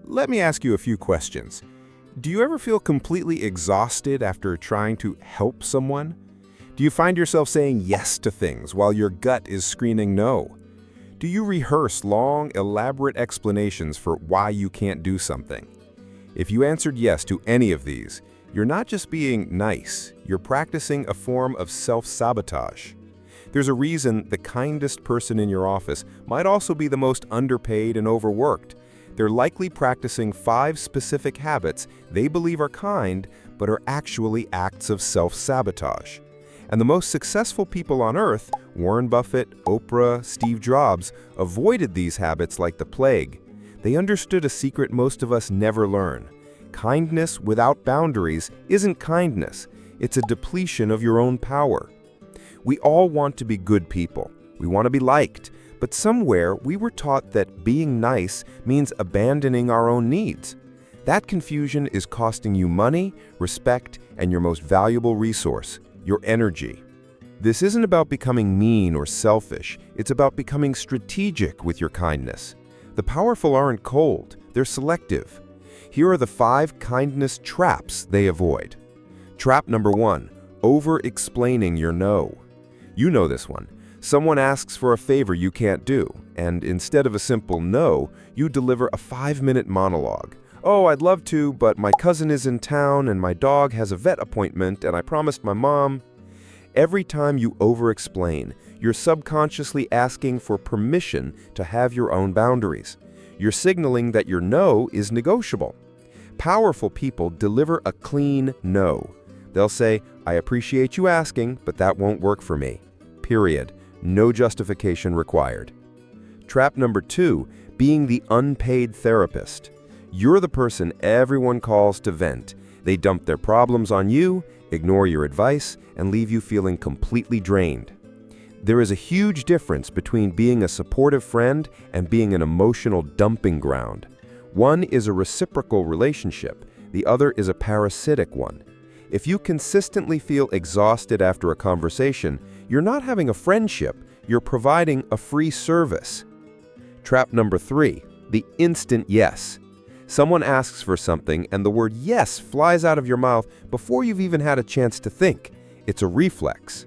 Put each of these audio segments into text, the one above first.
let me ask you a few questions. Do you ever feel completely exhausted after trying to help someone? Do you find yourself saying yes to things while your gut is screaming no? Do you rehearse long, elaborate explanations for why you can't do something? If you answered yes to any of these, you're not just being nice, you're practicing a form of self-sabotage. There's a reason the kindest person in your office might also be the most underpaid and overworked. They're likely practicing 5 specific habits they believe are kind, but are actually acts of self-sabotage. And the most successful people on earth, Warren Buffett, Oprah, Steve Jobs, avoided these habits like the plague. They understood a secret most of us never learn. Kindness without boundaries isn't kindness. It's a depletion of your own power. We all want to be good people. We want to be liked. But somewhere we were taught that being nice means abandoning our own needs. That confusion is costing you money, respect, and your most valuable resource, your energy. This isn't about becoming mean or selfish. It's about becoming strategic with your kindness. The powerful aren't cold. They're selective. Here are the 5 kindness traps they avoid. Trap number 1, over-explaining your no. You know this one. Someone asks for a favor you can't do, and instead of a simple no, you deliver a 5-minute monologue. Oh, I'd love to, but my cousin is in town and my dog has a vet appointment and I promised my mom. Every time you over-explain, you're subconsciously asking for permission to have your own boundaries. You're signaling that your no is negotiable. Powerful people deliver a clean no. They'll say, I appreciate you asking, but that won't work for me. Period. No justification required. Trap number 2, being the unpaid therapist. You're the person everyone calls to vent. They dump their problems on you, ignore your advice, and leave you feeling completely drained. There is a huge difference between being a supportive friend and being an emotional dumping ground. One is a reciprocal relationship, the other is a parasitic one. If you consistently feel exhausted after a conversation, you're not having a friendship, you're providing a free service. Trap number 3, the instant yes. Someone asks for something and the word yes flies out of your mouth before you've even had a chance to think. It's a reflex.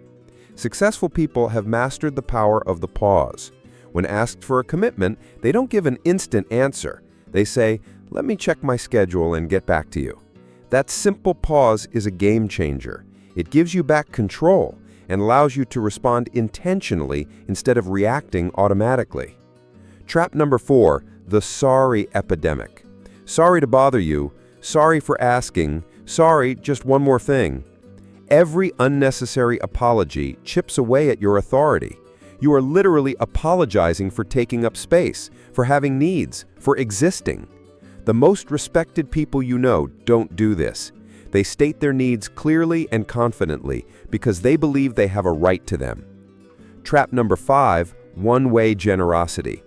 Successful people have mastered the power of the pause. When asked for a commitment, they don't give an instant answer. They say, let me check my schedule and get back to you. That simple pause is a game changer. It gives you back control and allows you to respond intentionally instead of reacting automatically. Trap number 4, the sorry epidemic. Sorry to bother you, sorry for asking, sorry, just one more thing. Every unnecessary apology chips away at your authority. You are literally apologizing for taking up space, for having needs, for existing. The most respected people you know don't do this. They state their needs clearly and confidently because they believe they have a right to them. Trap number 5, one-way generosity.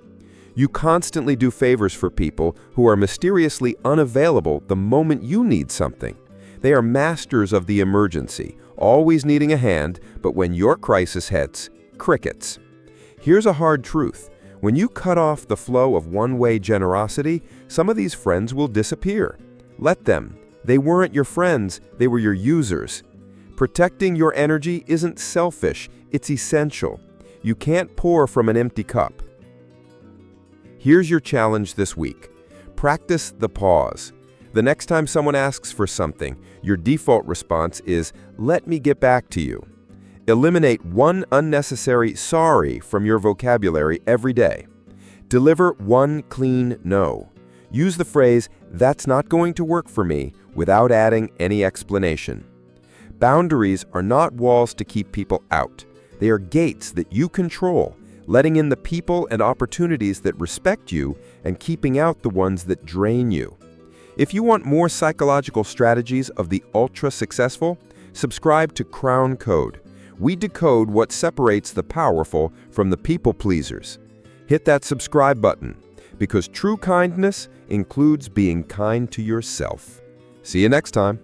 You constantly do favors for people who are mysteriously unavailable the moment you need something. They are masters of the emergency, always needing a hand, but when your crisis hits, crickets. Here's a hard truth. When you cut off the flow of one-way generosity, some of these friends will disappear. Let them. They weren't your friends, they were your users. Protecting your energy isn't selfish, it's essential. You can't pour from an empty cup. Here's your challenge this week. Practice the pause. The next time someone asks for something, your default response is, let me get back to you. Eliminate one unnecessary sorry from your vocabulary every day. Deliver one clean no. Use the phrase, that's not going to work for me, without adding any explanation. Boundaries are not walls to keep people out. They are gates that you control, letting in the people and opportunities that respect you and keeping out the ones that drain you. If you want more psychological strategies of the ultra-successful, subscribe to Crown Code. We decode what separates the powerful from the people-pleasers. Hit that subscribe button, because true kindness includes being kind to yourself. See you next time.